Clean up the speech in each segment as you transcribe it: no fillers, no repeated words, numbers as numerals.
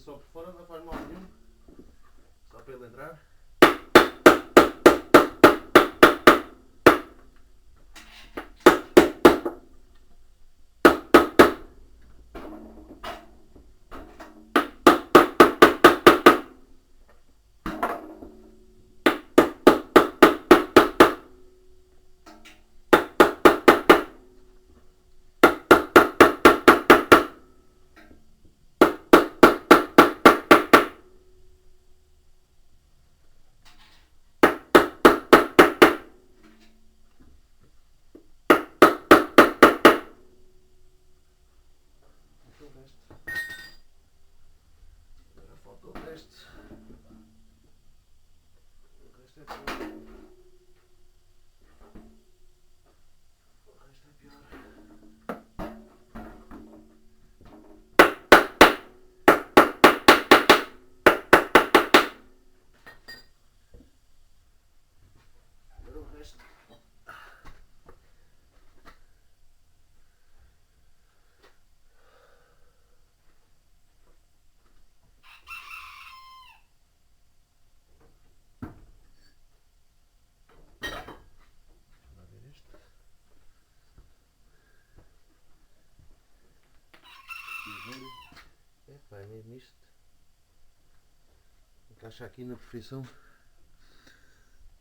só por fora, não faz mal nenhum. Só para ele entrar. Agora falta o resto. O resto é pior. O resto é pior. Agora o resto. É mesmo isto. Encaixa aqui na perfeição.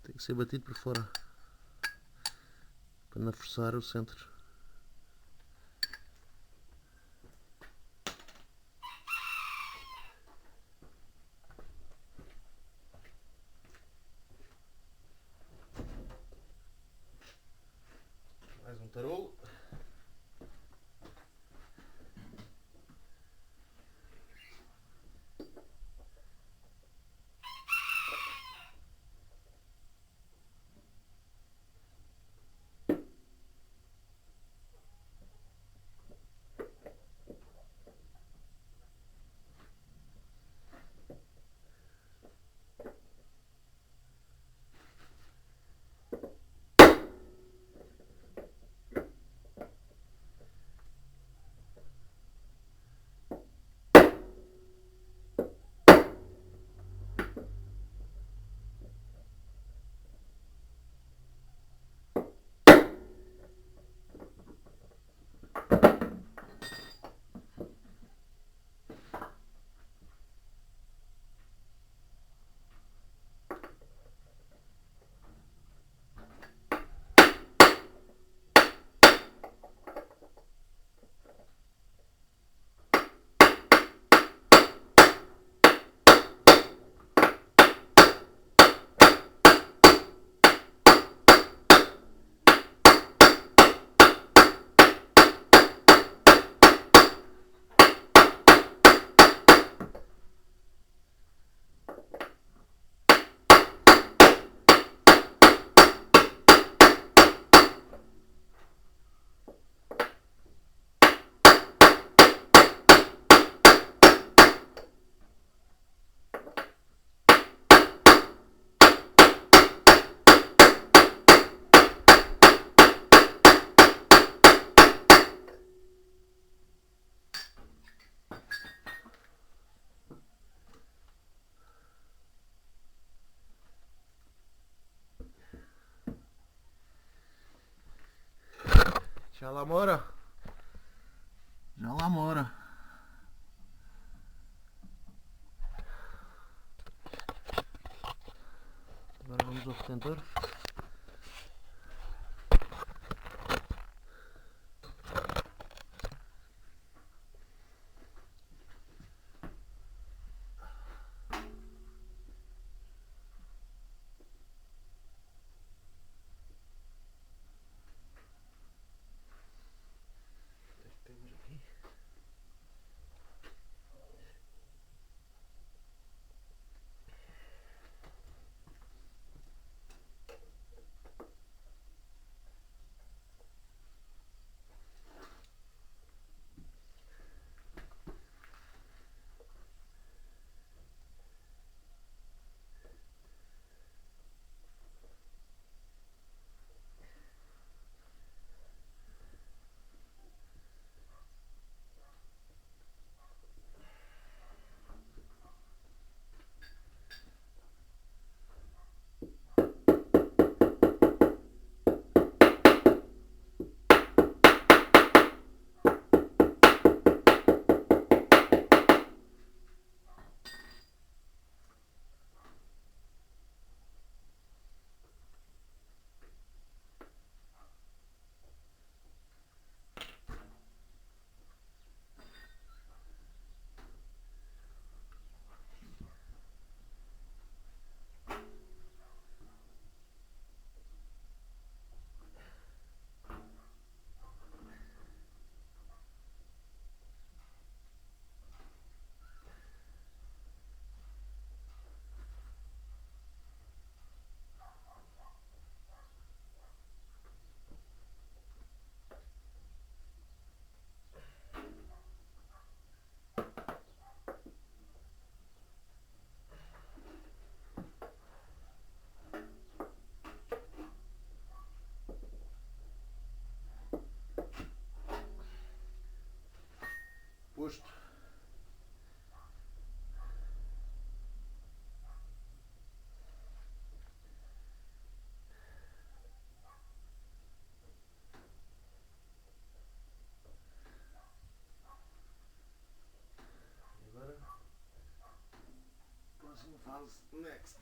Tem que ser batido por fora para não forçar o centro. Mais um tarolo. Já lá mora. Já lá mora. Agora vamos ao retentor. Temos aqui. Próxima fase, next.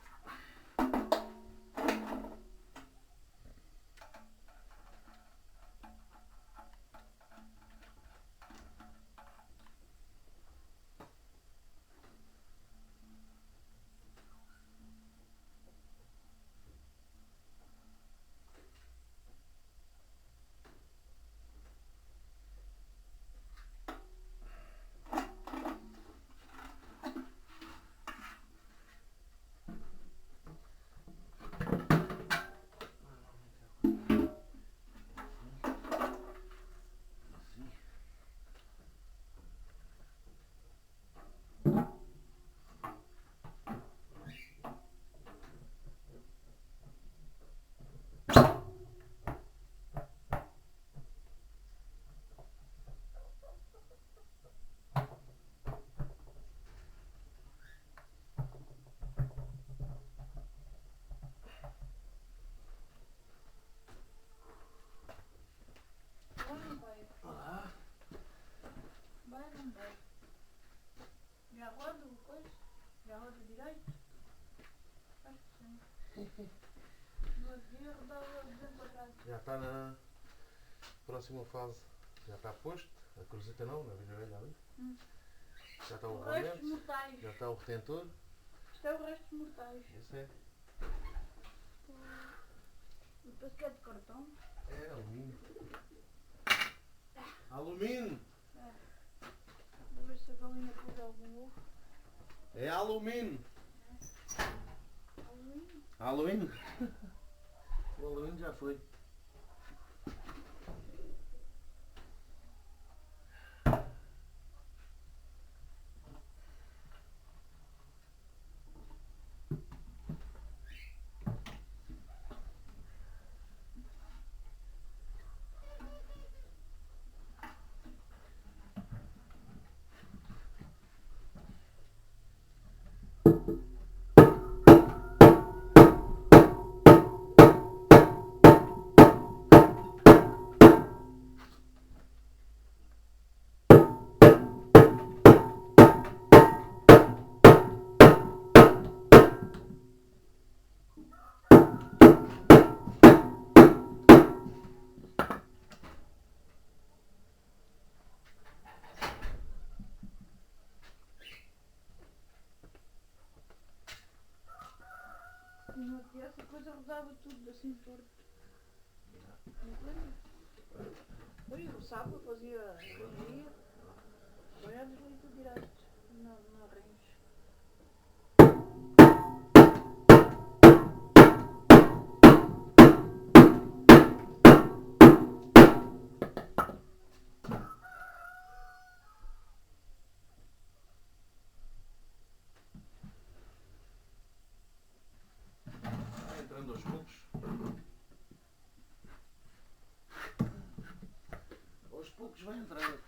Olá. Vai, não vai. Já roda o coisa? Já roda direito? Acho que sim. No outro dia rodava dentro para trás. Já está na próxima fase. Já está posto. A cruzeta não, na vida velha ali. Já está o Restos rolamento. mortais. Já está o retentor. Isto é o restos mortais. Esse é. Depois que é de cartão. É alumínio. Alumínio! Vou ver se a galinha pôs algum ovo. É alumínio! Alumínio. Alumínio? O alumínio já foi. E no outro dia essa coisa rodava tudo assim torto. Não lembro? Foi o sábado fazia dia. Agora desliga direito. Na range. Vai entrando aos poucos. Aos poucos vai entrando.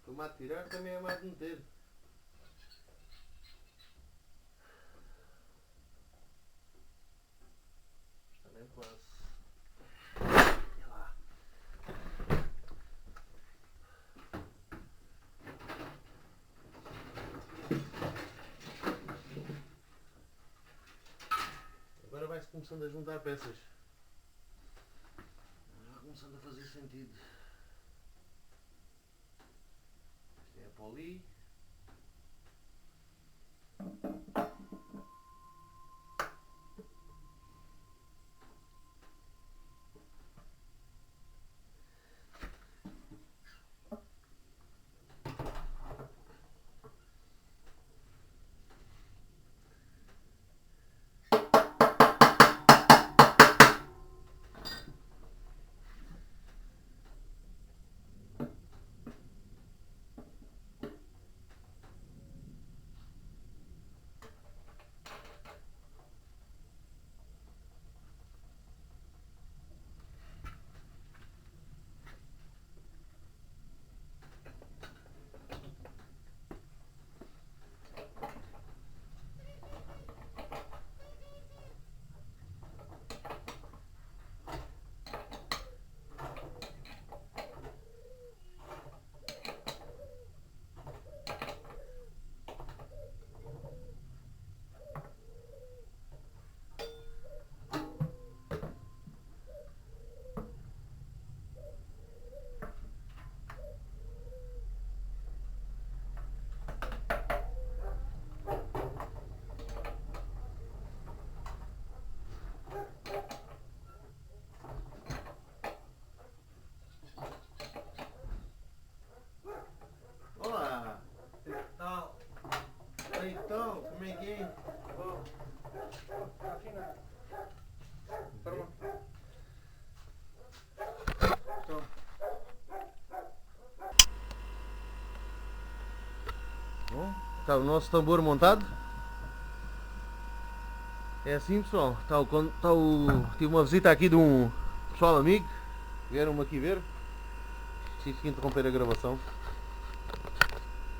Tomar de tirar também é mais de meter. Mas também quase. Olha lá. Agora vai-se começando a juntar peças. Já começando a fazer sentido. Isto é a poli. Olá! Não, Então, como é que é? vou. Afinal. Pronto. Estou. Bom, está o nosso tambor montado. É assim, pessoal. Tive uma visita aqui de um pessoal amigo. Vieram-me aqui ver. Tive que interromper a gravação.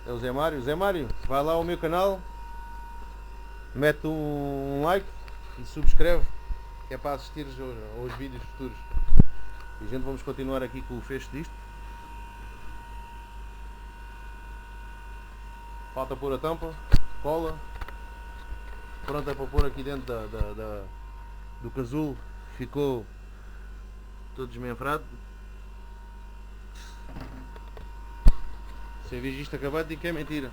É o Zé Mário. Zé Mário, vai lá ao meu canal, mete um like e subscreve, que é para assistir aos vídeos futuros. E a gente vamos continuar aqui com o fecho disto. Falta pôr a tampa, cola, pronta para pôr aqui dentro do casulo. Ficou todo desmenfrado. Se eu vejo isto acabado, digo que é mentira.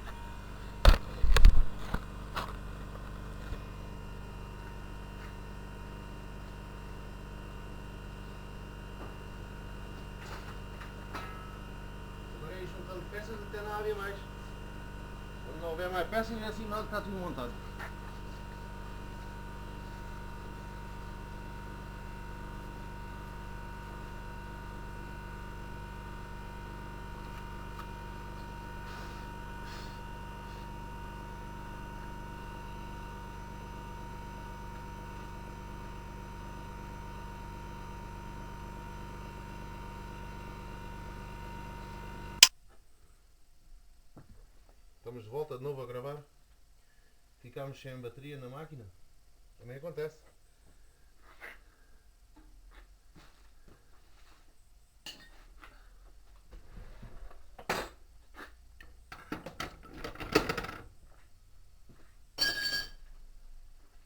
Agora é ir juntando peças até não haver mais. Quando não houver mais peças, é sinal que está tudo montado. Estamos de volta de novo a gravar. Ficámos sem bateria na máquina. Também acontece.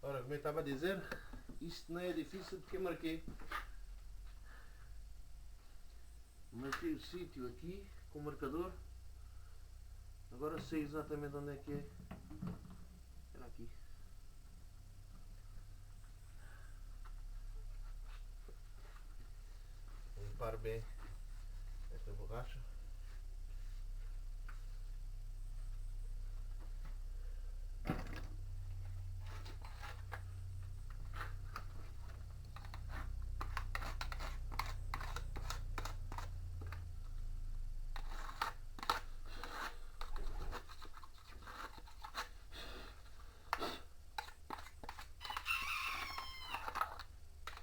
Ora, como eu estava a dizer, isto não é difícil porque eu marquei. Marquei o sítio aqui com o marcador. Agora sei exatamente onde é que é. Era aqui. Vou limpar bem esta borracha.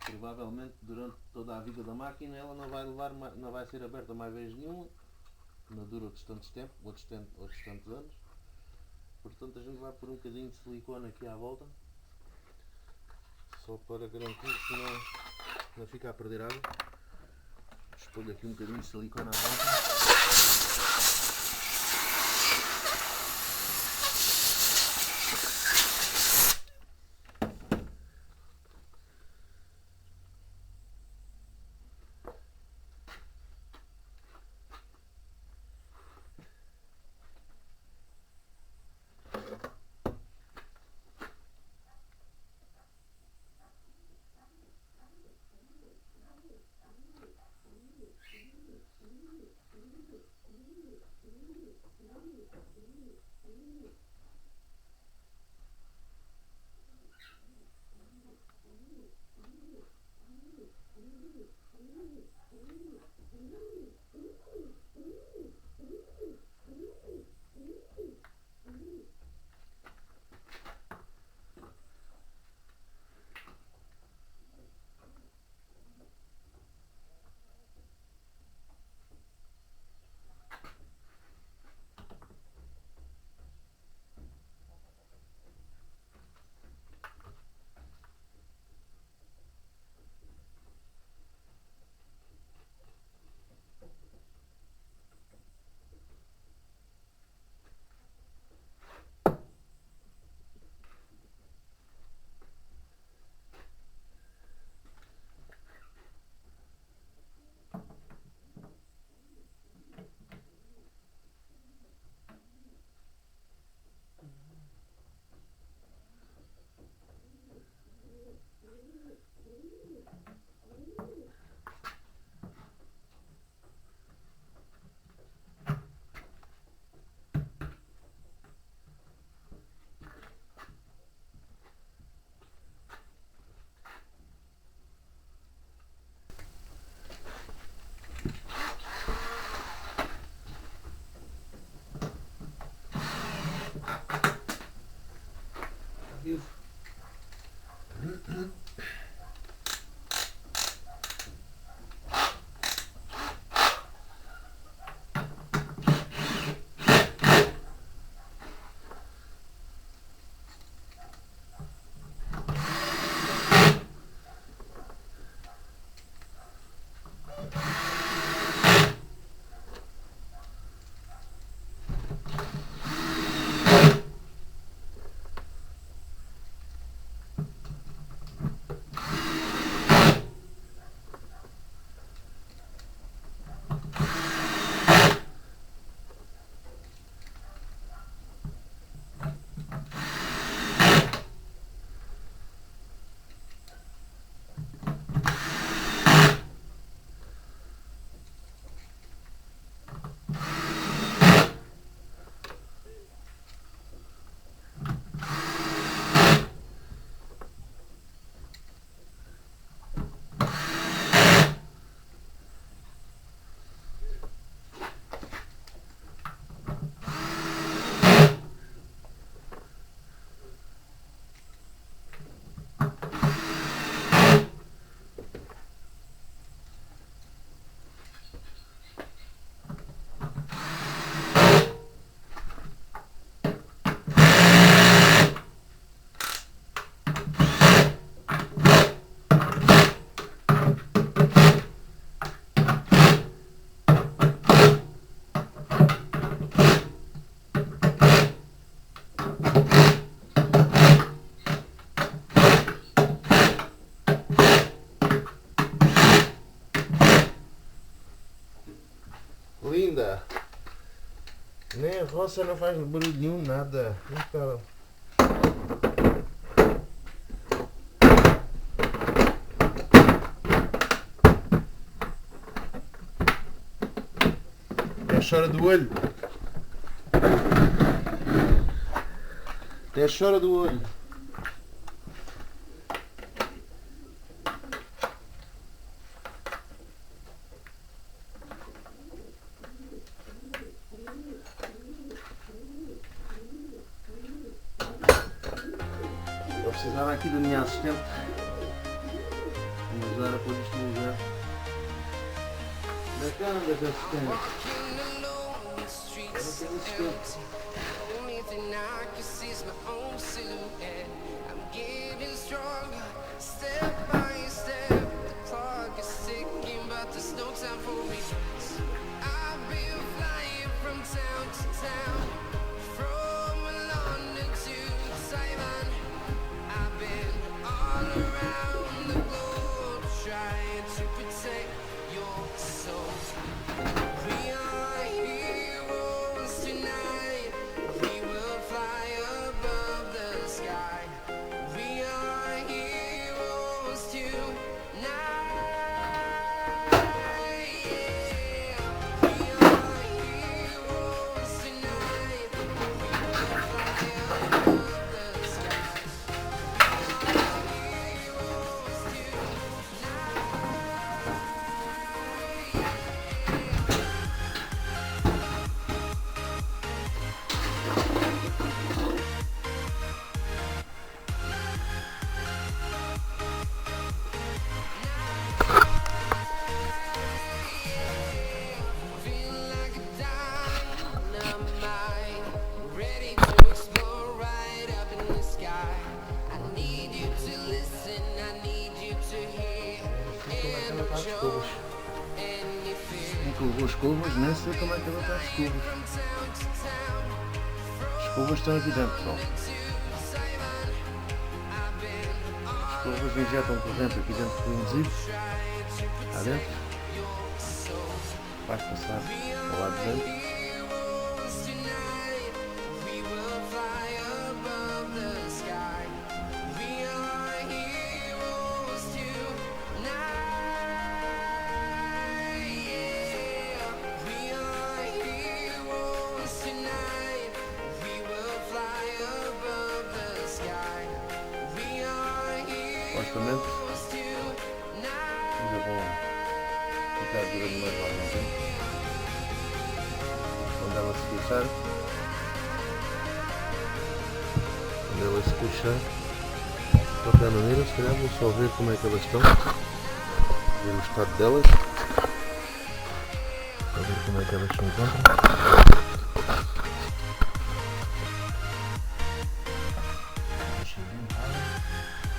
Provavelmente durante toda a vida da máquina ela não vai ser aberta mais vez nenhuma. não dura outros tantos tempo, outros tantos anos. Portanto a gente vai pôr um bocadinho de silicone aqui à volta, só para garantir que não fica a perder água. Espolho aqui um bocadinho de silicone à volta. Linda! Nem a roça não faz barulho nenhum, nada. Impecável. Até chora do olho. Até chora do olho. Eu precisava aqui da minha assistente me ajudar a pôr isto no lugar. Da cama das assistentes. empty. Only thing I can see is my own silhouette. I'm getting stronger, step by step. The clock is ticking, but there's no time for me. I've been flying from town to town, from London to Taiwan. I've been all around the globe trying to protect your soul. We are heroes tonight. We will fly above the sky. We are heroes tonight. Yeah. We are heroes tonight. We will fly above the sky. We are heroes tonight. Feel like a dynamite, ready to explode right up in the sky. I need you to listen, I need you to hear, and don't show any fear. Com as curvas, nem sei como é que ela está as curvas. From town to town, As curvas estão aqui dentro, pessoal. to Taiwan. I've been As curvas injetam corrente aqui dentro do induzir. trying to Está protect dentro. your soul. Faz passar ao lado de dentro. Heroes tonight, we will fly above the sky. We are heroes tonight. Yeah, we are heroes tonight. We will fly above the sky. We are Supostamente heroes tonight. ainda vão ficar durante mais algum tempo. Quando ela se queixar, de qualquer maneira, se calhar vou só ver como é que elas estão, ver o estado delas, para ver como é que elas se encontram. Deixa eu ver.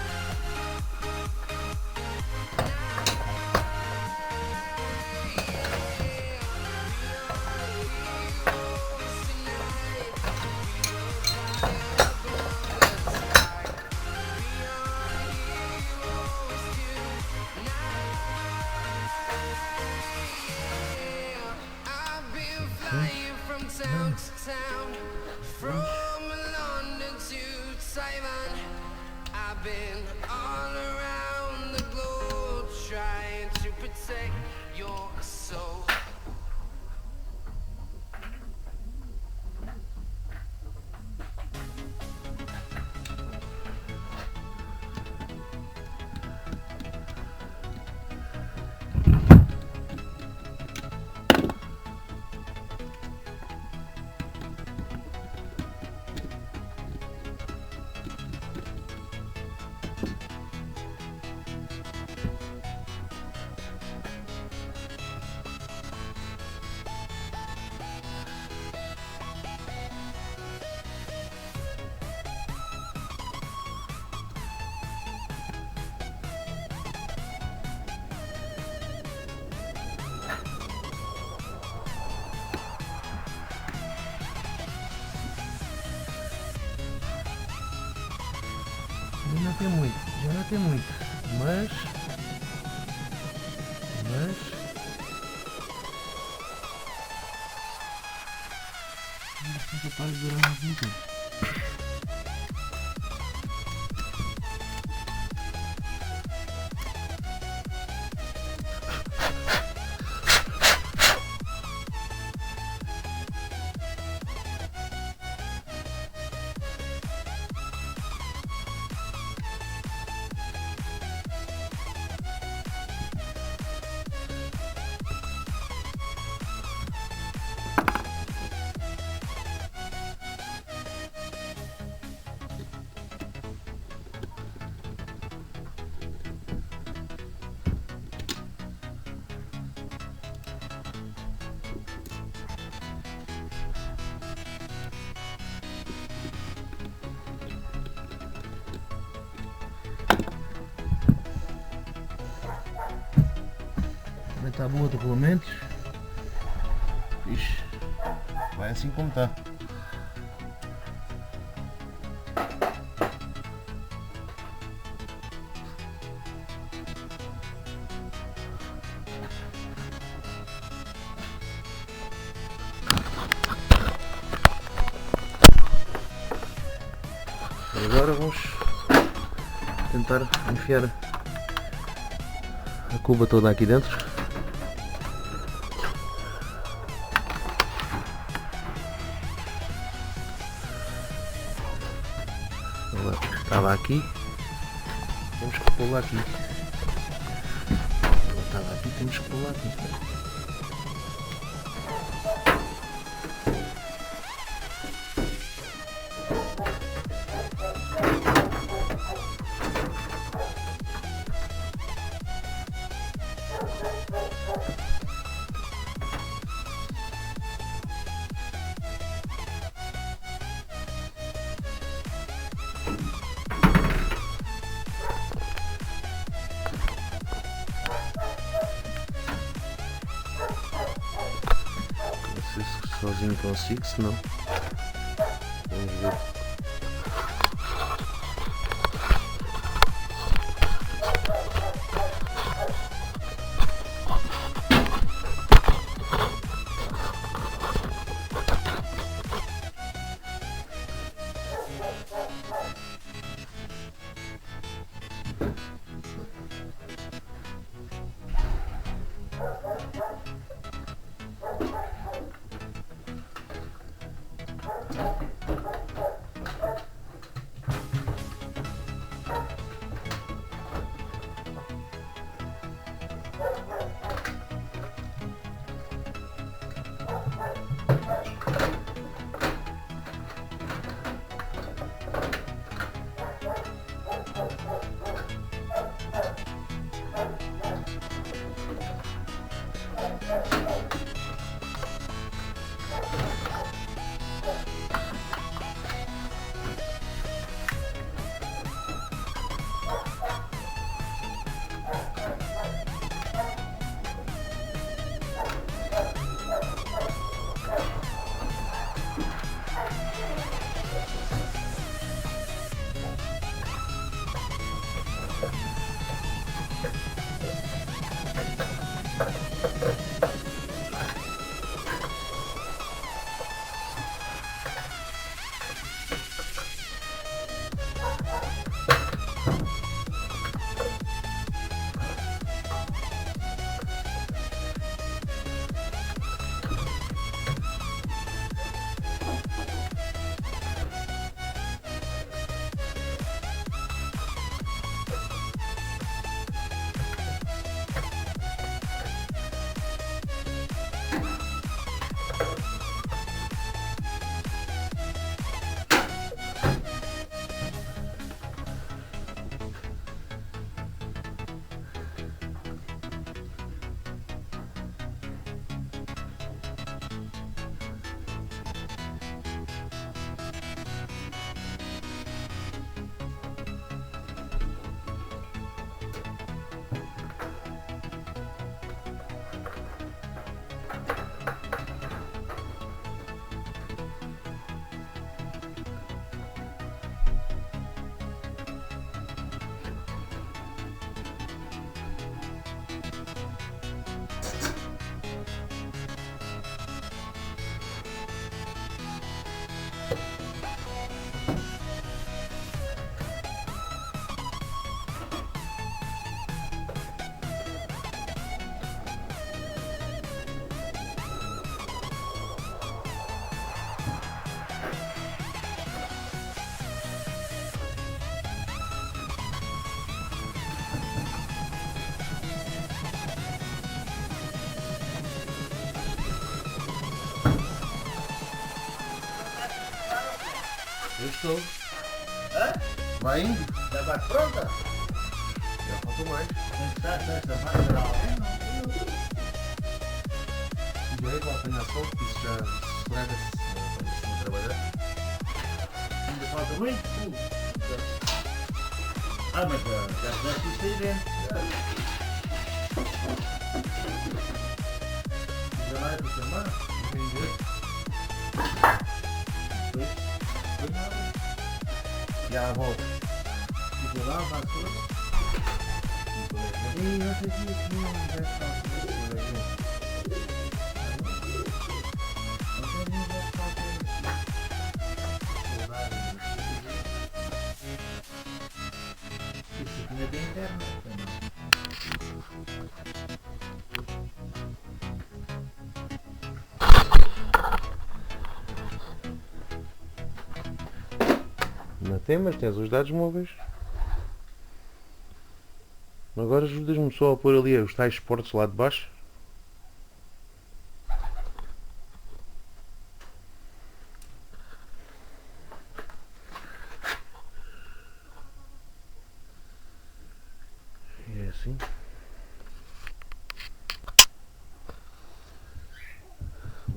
I've been flying from town to town, from London to Taiwan. I've been all around the globe trying to protect your soul. Já não tem muito, mas são capazes de durar mais muito tempo. Está boa de rolamentos. Ixi, vai assim como está. E agora vamos tentar enfiar a cuba toda aqui dentro. Ela estava aqui, temos que pô-la aqui. Ela estava aqui, temos que pô-la aqui. Não sei se sozinho consigo, se não. Vamos ver. Eu estou. Hã? Vai indo? Já vai pronta? Já faltou mais. Essa vai geral. E aí, com a apanhação, que isso já esfrega-se quando se não trabalhar. Ainda falta muito? Ah, mas já fizeste isto aí dentro. Já vai para semana? Entendi. Foi nada. Já volto. Fico lá, faço tudo. E eu sei que não vai ficar isso aqui é bem interno também. Não tem, mas tens os dados móveis. Agora ajudas-me só a pôr ali os tais esportes lá de baixo. É assim.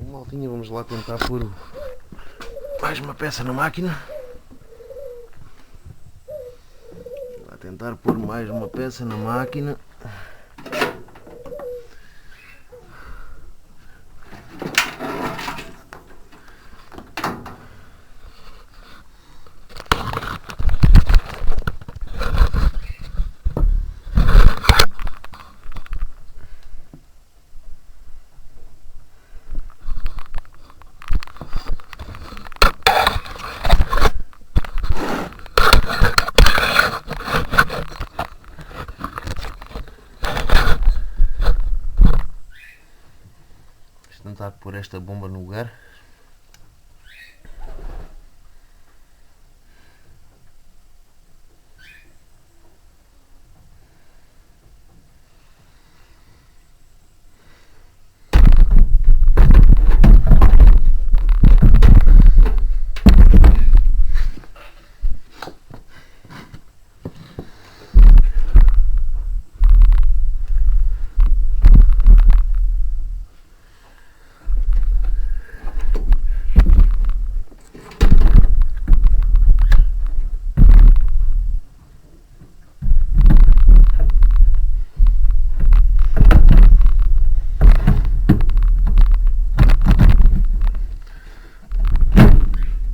Maltinha, vamos lá tentar pôr mais uma peça na máquina. Vou lá tentar pôr mais uma peça na máquina. Tentar pôr esta bomba no lugar.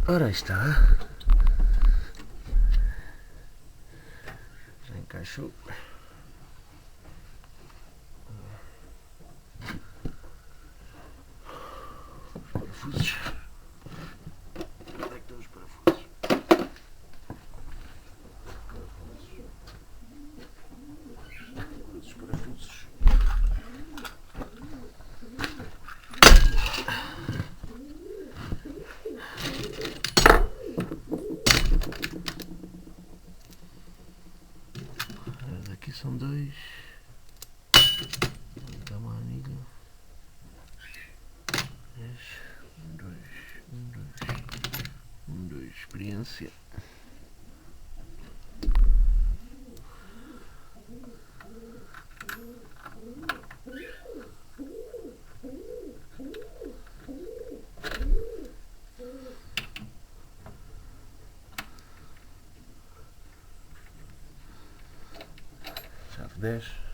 Ora, aí está. Já encaixou. Os parafusos. Onde é que estão os parafusos? Os parafusos. Aqui são dois. Dá uma anilha. Um, dois. Experiência. Chave 10.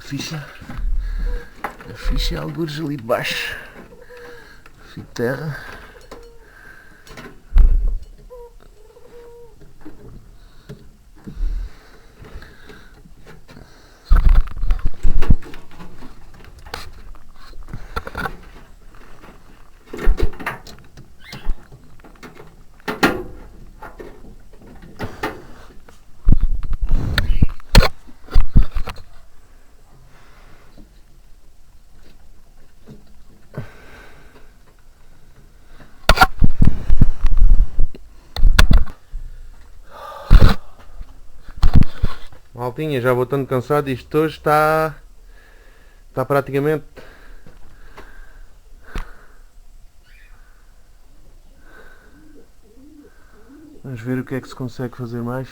A ficha é algures ali de baixo. Fio de terra. Maltinha, já vou tanto cansado, isto hoje está praticamente. Vamos ver o que é que se consegue fazer mais.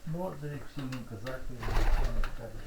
Morda é que sim, um casaco e uma cara de